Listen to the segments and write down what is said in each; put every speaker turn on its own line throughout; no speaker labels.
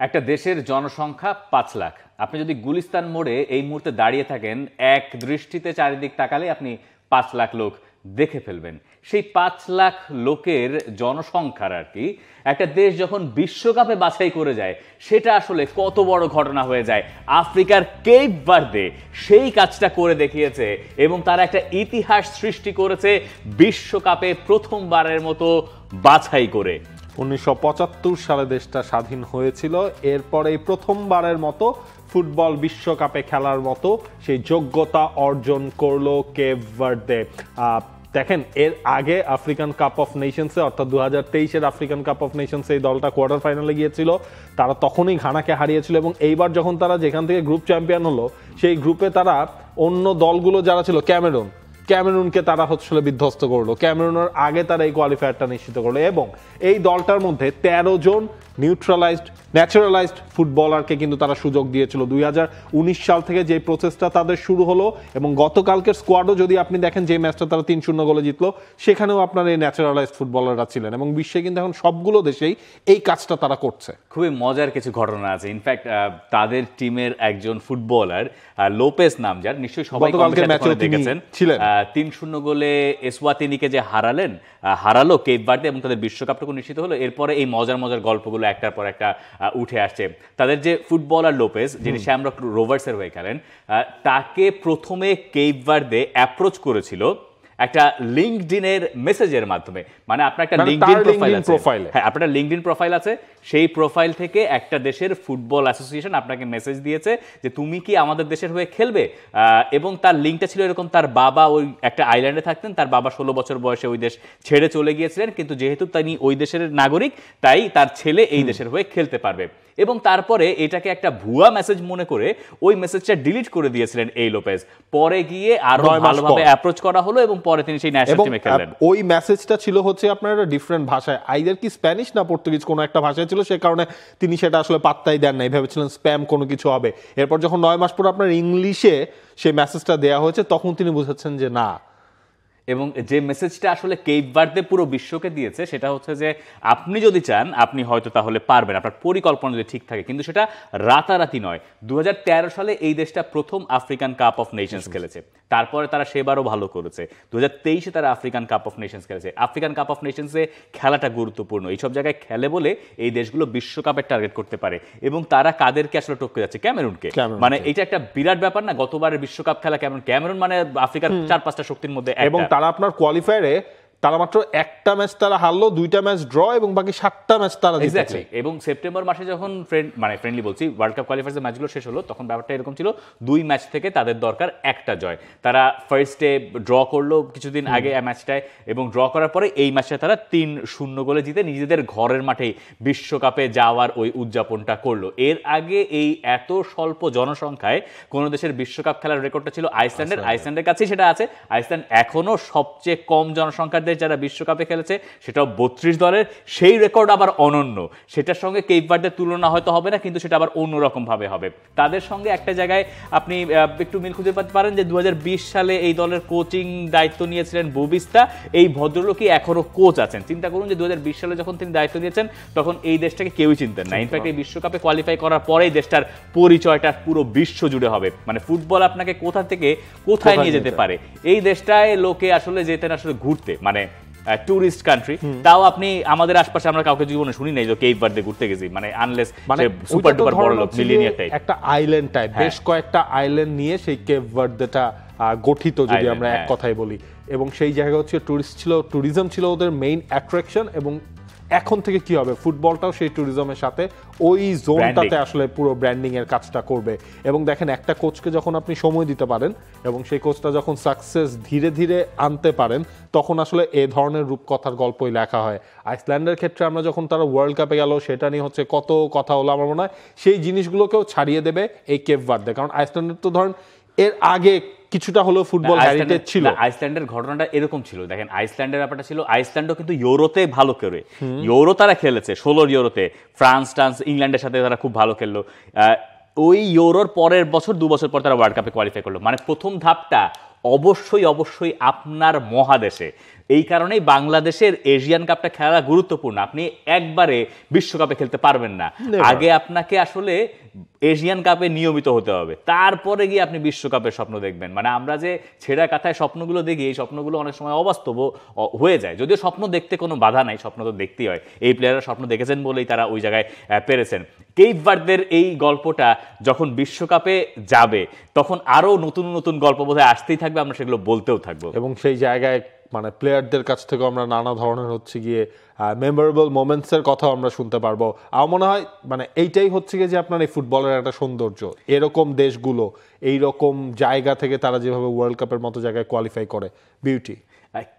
একটা দেশের জনসংখ্যা 5 লাখ। আপনি যদি গুলিস্তান মোড়ে এই মুহূর্তে দাঁড়িয়ে থাকেন, এক দৃষ্টিতে চারিদিক তাকালে আপনি 5 লাখ লোক দেখে ফেলবেন। সেই 5 লাখ লোকের জনসংখ্যার আর কি একটা দেশ যখন বিশ্বকাপে বাছাই করে যায়, সেটা আসলে কত বড় ঘটনা হয়ে যায়। আফ্রিকার কেপ ভার্দে সেই কাজটা করে দেখিয়েছে এবং তারা একটা ইতিহাস সৃষ্টি করেছে বিশ্বকাপে প্রথমবারের মতো বাছাই করে।
1975 সালে দেশটা স্বাধীন হয়েছিল। এরপরে প্রথমবারের মতো ফুটবল বিশ্বকাপে খেলার মতো সেই যোগ্যতা অর্জন করলো কেপ ভার্দে। দেখেন, এর আগে আফ্রিকান কাপ অফ নেশনসে অর্থাৎ 2023-এর আফ্রিকান কাপ অফ নেশনসে এই দলটা কোয়ার্টার ফাইনালে গিয়েছিল। তারা তখনই ঘানাকে হারিয়েছিল এবং এইবার যখন তারা যেখান থেকে গ্রুপ চ্যাম্পিয়ন হলো, সেই গ্রুপে তারা অন্য দলগুলো যারা ছিল ক্যামেরুনকে তারা হচ্ছে বিধ্বস্ত করলো। ক্যামেরুনের আগে তারা এই কোয়ালিফায়ারটা নিশ্চিত করলো এবং এই দলটার মধ্যে 13 জন ন্যাচারালাইজড ফুটবলারকে কিন্তু তারা সুযোগ দিয়েছিল। 2019 সাল থেকে যে প্রসেসটা তাদের শুরু হলো এবং গতকালকের স্কোয়াডও যদি আপনি দেখেন, যে ম্যাচটা তারা 3-0 গোলে জিতলো, সেখানেও আপনার এই ন্যাচারালাইজড ফুটবলাররা ছিলেন এবং বিশ্বে কিন্তু এখন সবগুলো দেশেই এই কাজটা তারা করছে।
খুবই মজার কিছু ঘটনা আছে। ইনফ্যাক্ট তাদের টিমের একজন ফুটবলার লোপেস নাম, যার নিশ্চয়ই সবাই দেখেছেন, 3-0 গোলে এসওয়াতিনিকে যে হারালো কেপ ভার্দে এবং তাদের বিশ্বকাপটুকু নিশ্চিত হলো। এরপরে এই মজার গল্পগুলো একটার পর একটা উঠে আসছে। তাদের যে ফুটবলার লোপেস, যিনি শ্যামরক রোভার্সের হয়ে খেলেন, তাকে প্রথমে কেপ ভার্দে অ্যাপ্রোচ করেছিল একটা লিঙ্কডইনের মেসেজের মাধ্যমে। মানে আপনার একটা লিঙ্কডইন প্রোফাইল, হ্যাঁ, আপনার লিঙ্কডইন প্রোফাইল আছে, সেই প্রোফাইল থেকে একটা দেশের ফুটবল অ্যাসোসিয়েশন আপনাকে মেসেজ দিয়েছে যে তুমি কি আমাদের দেশের হয়ে খেলবে। এবং তার লিঙ্কটা ছিল এরকম, তার বাবা ওই একটা আইল্যান্ডে থাকতেন, তার বাবা 16 বছর বয়সে ওই দেশ ছেড়ে চলে গিয়েছিলেন, কিন্তু যেহেতু তিনি ওই দেশের নাগরিক, তাই তার ছেলে এই দেশের হয়ে খেলতে পারবে। এবং তারপরে এটাকে একটা ভুয়া মেসেজ মনে করে ওই মেসেজটা ডিলিট করে দিয়েছিলেন এই লোপেজ। পরে গিয়ে আরো ভালোভাবে অ্যাপ্রোচ করা হলো এবং পরে তিনি সেই ন্যাশনাল টিমে খেলেন।
ওই মেসেজটা ছিল হচ্ছে আপনার ডিফারেন্ট ভাষায়, আইদার কি স্প্যানিশ না পর্তুগিজ কোনো একটা ভাষায় ছিল, সে কারণে তিনি সেটা আসলে পাত্তাই দেন নাই, ভেবেছিলেন স্প্যাম কোনো কিছু হবে। এরপর যখন 9 মাস পর আপনার ইংলিশে সেই মেসেজটা দেওয়া হয়েছে, তখন তিনি বুঝেছেন যে না।
এবং যে মেসেজটা আসলে কেপ ভার্দে পুরো বিশ্বকে দিয়েছে সেটা হচ্ছে যে আপনি যদি চান আপনি হয়তো তাহলে পারবেন, আপনার পরিকল্পনা যদি ঠিক থাকে, কিন্তু সেটা রাতারাতি নয়। 2013 সালে এই দেশটা প্রথম আফ্রিকান কাপ অফ নেশনস খেলেছে, তারপরে তারা সেবারও ভালো করেছে। 2023-এ তারা আফ্রিকান কাপ অফ নেশনস খেলেছে। আফ্রিকান কাপ অফ নেশনসে খেলাটা গুরুত্বপূর্ণ, এইসব জায়গায় খেলে বলে এই দেশগুলো বিশ্বকাপের টার্গেট করতে পারে। এবং তারা কাদেরকে আসলে টপকে যাচ্ছে? ক্যামেরুনকে। মানে এটা একটা বিরাট ব্যাপার না, গতবারের বিশ্বকাপ খেলা ক্যামেরুন মানে আফ্রিকার 4-5টা শক্তির মধ্যে একটা।
এবং তারা আপনার কোয়ালিফায়ারে তারা মাত্র একটা ম্যাচ তারা হারলো, 2টা ম্যাচ ড্র এবং বাকি 7টা ম্যাচ তারা জিতেছে।
এবং সেপ্টেম্বর মাসে যখন ফ্রেন্ডলি বলছি, ওয়ার্ল্ড কাপ কোয়ালিফায়ার্সের ম্যাচগুলো শেষ হলো, তখন ব্যাপারটা এরকম ছিল 2 ম্যাচ থেকে তাদের দরকার একটা জয়। তারা ফার্স্টে ড্র করলো কিছুদিন আগে ম্যাচটায় এবং ড্র করার পরে এই ম্যাচটা তারা 3-0 গোলে জিতে নিজেদের ঘরের মাঠেই বিশ্বকাপে যাওয়ার ওই উদযাপনটা করলো। এর আগে এই এত স্বল্প জনসংখ্যায় কোন দেশের বিশ্বকাপ খেলার রেকর্ডটা ছিল আইসল্যান্ডের কাছেই সেটা আছে। আইসল্যান্ড এখনো সবচেয়ে কম জনসংখ্যার যারা বিশ্বকাপে খেলেছে, সেটাও 32 দলের, সেই রেকর্ড আবার অনন্য। সেটার সঙ্গে কেপ ভার্দের তুলনা হয়তো হবে না, কিন্তু সেটা আবার অন্যরকম ভাবে হবে। তাদের সঙ্গে একটা জায়গায় আপনি একটু মিল খুঁজে পেতে পারেন যে 2020 সালে এই দলের কোচিং দায়িত্ব নিয়েছিলেন বুবিস্তা। এই ভদ্রলোকই এখনো কোচ আছেন। চিন্তা করুন যে 2020 সালে যখন তিনি দায়িত্ব নিয়েছেন তখন এই দেশটাকে কেউই চিনতেন না। ইনফ্যাক্ট এই বিশ্বকাপে কোয়ালিফাই করার পরেই দেশটার পরিচয়টা পুরো বিশ্ব জুড়ে হবে। মানে ফুটবল আপনাকে কোথা থেকে কোথায় নিয়ে যেতে পারে। এই দেশটায় লোকে আসলে যেতেন আসলে ঘুরতে, মানে টুরিস্ট কান্ট্রি। তাও আপনি আমাদের আশপাশে আমরা কাউকে জীবনে শুনি নাই যে কেপ ভার্দে ঘুরতে গেছি, মানে আনলেস সুপার ডুপার বড় লোক মিলিয়নিয়ার টাইপ।
একটা আইল্যান্ড টাইপ, বেশ কয়েকটা আইল্যান্ড নিয়ে সেই কেপ ভার্দেটা গঠিত, যদি আমরা এক কথায় বলি। এবং সেই জায়গা হচ্ছে ট্যুরিজম ছিল ওদের মেইন অ্যাট্রাকশন। এবং এখন থেকে কি হবে, ফুটবলটাও সেই ট্যুরিজমের সাথে ওই জোনটাতে আসলে পুরো ব্র্যান্ডিং এর কাজটা করবে। এবং দেখেন, একটা কোচকে যখন আপনি সময় দিতে পারেন এবং সেই কোচটা যখন সাকসেস ধীরে ধীরে আনতে পারেন, তখন আসলে এ ধরনের রূপকথার গল্পই লেখা হয়। আইসল্যান্ডের ক্ষেত্রে আমরা যখন তারা ওয়ার্ল্ড কাপে গেল, সেটা নিয়ে হচ্ছে কত কথা হলো, আমার মনে হয় সেই জিনিসগুলোকেও ছাড়িয়ে দেবে এই কেপ ভার্দে। কারণ আইসল্যান্ডের তো ধরেন এর আগে কিছুটা হলো ফুটবল হেরিটেজ ছিল।
আইসল্যান্ডের ঘটনাটা এরকম ছিল, দেখেন আইসল্যান্ডের ব্যাপারটা ছিল, আইসল্যান্ডও কিন্তু ইউরোতে ভালো করে, ইউরো তারা খেলেছে 16 ইউরোতে, ফ্রান্স ইংল্যান্ডের সাথে তারা খুব ভালো খেললো। ওই ইউরোর পরের বছর 2 বছর পর তারা ওয়ার্ল্ড কাপে কোয়ালিফাই করলো। মানে প্রথম ধাপটা অবশ্যই অবশ্যই আপনার মহাদেশে। এই কারণেই বাংলাদেশের এশিয়ান কাপটা খেলা গুরুত্বপূর্ণ। আপনি একবারে বিশ্বকাপে খেলতে পারবেন না, আগে আপনাকে আসলে এশিয়ান কাপে নিয়মিত হতে হবে, তারপরে গিয়ে আপনি বিশ্বকাপের স্বপ্ন দেখবেন। মানে আমরা যে ছেঁড়া কাথায় স্বপ্নগুলো দেখি, এই স্বপ্নগুলো অনেক সময় অবাস্তব হয়ে যায়। যদিও স্বপ্ন দেখতে কোনো বাধা নাই, স্বপ্ন তো দেখতেই হয়, এই প্লেয়াররা স্বপ্ন দেখেছেন বলেই তারা ওই জায়গায় পেরেছেন। কেপ ভার্দের এই গল্পটা যখন বিশ্বকাপে যাবে তখন আরো নতুন নতুন গল্প বোধহয় আসতেই থাকবে, আমরা সেগুলো বলতেও থাকবো।
এবং সেই জায়গায় মানে প্লেয়ারদের কাছ থেকে আমরা নানা ধরনের হচ্ছে গিয়ে মেমোরেবল মোমেন্টসের কথা আমরা শুনতে পারবো। আমার মনে হয় মানে এইটাই হচ্ছে গিয়ে যে আপনার এই ফুটবলের একটা সৌন্দর্য, এরকম দেশগুলো এইরকম জায়গা থেকে তারা যেভাবে ওয়ার্ল্ড কাপের মতো জায়গায় কোয়ালিফাই করে, বিউটি।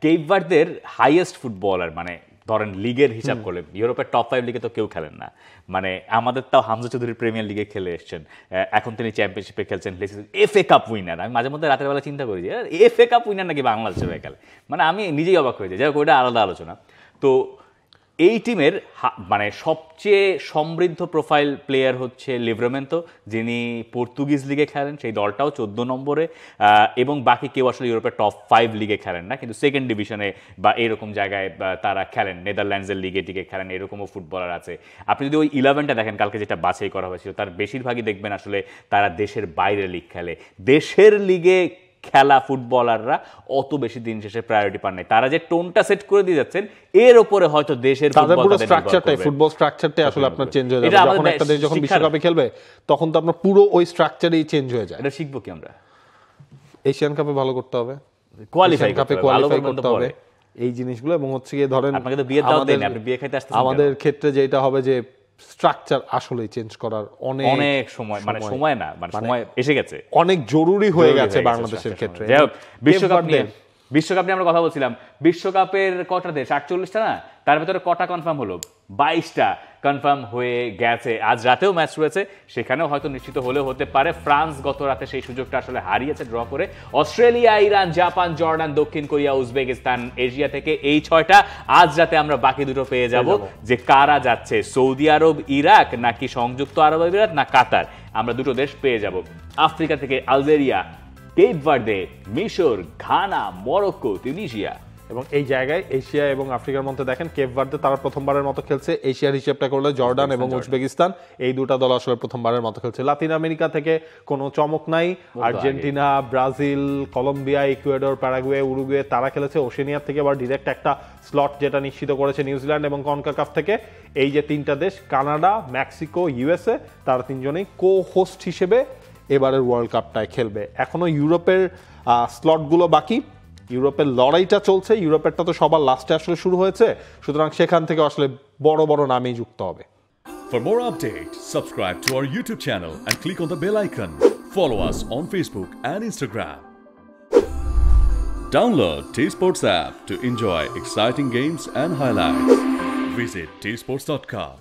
কেপ ভার্দের হাইয়েস্ট ফুটবলার মানে ধরেন লিগের হিসাব করলে ইউরোপের টপ 5 লিগে তো কেউ খেলেন না। মানে আমাদের তাও হামজা চৌধুরী প্রিমিয়ার লিগে খেলে এসছেন, এখন তিনি চ্যাম্পিয়নশিপে খেলছেন, এফএ কাপ উইনার। আমি মাঝে মধ্যে রাতের বেলা চিন্তা করি যে এফএ কাপ উইনার নাকি বাংলাদেশের হয়ে খেলে, মানে আমি নিজেই অবাক হয়ে যাই। যাই হোক, ওইটা আলাদা আলোচনা। তো এই টিমের মানে সবচেয়ে সমৃদ্ধ প্রোফাইল প্লেয়ার হচ্ছে লিভরামেন্তো, যিনি পর্তুগিজ লিগে খেলেন, সেই দলটাও 14 নম্বরে, এবং বাকি কেউ আসলে ইউরোপের টপ 5 লিগে খেলেন না, কিন্তু সেকেন্ড ডিভিশনে বা এরকম জায়গায় তারা খেলেন, নেদারল্যান্ডসের লিগে টিকে খেলেন, এরকমও ফুটবলার আছে। আপনি যদি ওই 11টা দেখেন কালকে যেটা বাছাই করা হয়েছিল, তার বেশিরভাগই দেখবেন আসলে তারা দেশের বাইরের লিগ খেলে। দেশের লিগে খেলা ফুটবলাররা অত বেশি দিন শেষে প্রায়োরিটি পান নাই, তারা যে টোনটা সেট করে দিয়ে যাচ্ছেন এর উপরে হয়তো দেশের
ফুটবল স্ট্রাকচারটাই আসলে আপনার চেঞ্জ হয়ে যাবে। যখন একটা দেশ যখন বিশ্বকাপে খেলবে তখন তো আপনার পুরো ওই স্ট্রাকচারই চেঞ্জ হয়ে যায়।
এটা শিখবো কি আমরা?
এশিয়ান কাপে ভালো করতে হবে,
কোয়ালিফাই
করতে হবে এই জিনিসগুলো। এবং হচ্ছে গিয়ে ধরেন
আপনাকে তো বিয়ে দাও দেন, আপনি বিয়ে খাইতে আসতেছেন,
আমাদের ক্ষেত্রে যেটা হবে যে স্ট্রাকচার আসলেই চেঞ্জ করার অনেক
সময়, মানে সময় না, মানে সময় এসে গেছে,
অনেক জরুরি হয়ে গেছে বাংলাদেশের ক্ষেত্রে।
যাই হোক, বিশ্বকাপ নিয়ে আমরা কথা বলছিলাম। বিশ্বকাপের কটা দেশ? 48টা না, তার ভেতরে কটা কনফার্ম হলো? 22টা কনফার্ম হয়ে গেছে। আজ রাতেও ম্যাচ রয়েছে, সেখানেও হয়তো নিশ্চিত হলেও হতে পারে। ফ্রান্স গত রাতে সেই সুযোগটা আসলে হারিয়েছে ড্র করে। অস্ট্রেলিয়া, ইরান, জাপান, জর্ডান, দক্ষিণ কোরিয়া, উজবেকিস্তান, এশিয়া থেকে এই 6টা। আজ রাতে আমরা বাকি দুটো পেয়ে যাব যে কারা যাচ্ছে, সৌদি আরব, ইরাক, নাকি সংযুক্ত আরব আমিরাত, না কাতার। আমরা দুটো দেশ পেয়ে যাব। আফ্রিকা থেকে আলজেরিয়া, কেপ ভার্দে, মিশর, ঘানা, মরক্কো, তিউনিসিয়া।
এবং এই জায়গায় এশিয়া এবং আফ্রিকার মধ্যে দেখেন কেপ ভার্দে তারা প্রথমবারের মতো খেলছে। এশিয়ার হিসেবটা করলে জর্ডান এবং উজবেকিস্তান, এই দুটো দল আসলে প্রথমবারের মতো খেলছে। লাতিন আমেরিকা থেকে কোনো চমক নাই, Argentina, Brazil, Colombia, Ecuador, Paraguay, Uruguay তারা খেলেছে। ওশেনিয়ার থেকে আবার ডিরেক্ট একটা স্লট যেটা নিশ্চিত করেছে নিউজিল্যান্ড। এবং কনকাকাফ থেকে এই যে 3টা দেশ, কানাডা, মেক্সিকো, ইউএসএ, তারা 3জনেই কো হোস্ট হিসেবে এবারের ওয়ার্ল্ড কাপটায় খেলবে। এখনো ইউরোপের স্লটগুলো বাকি, ইউরোপের লড়াইটা চলছে। ইউরোপেরটা তো সবার লাস্টে আসলে শুরু হয়েছে, সুতরাং সেখান থেকে আসলে বড় বড় নামেই যুক্ত হবে।
For more updates, subscribe to our YouTube channel and click on the bell icon. Follow us on Facebook and Instagram. Download T-Sports app to enjoy exciting games and highlights. Visit tsports.com.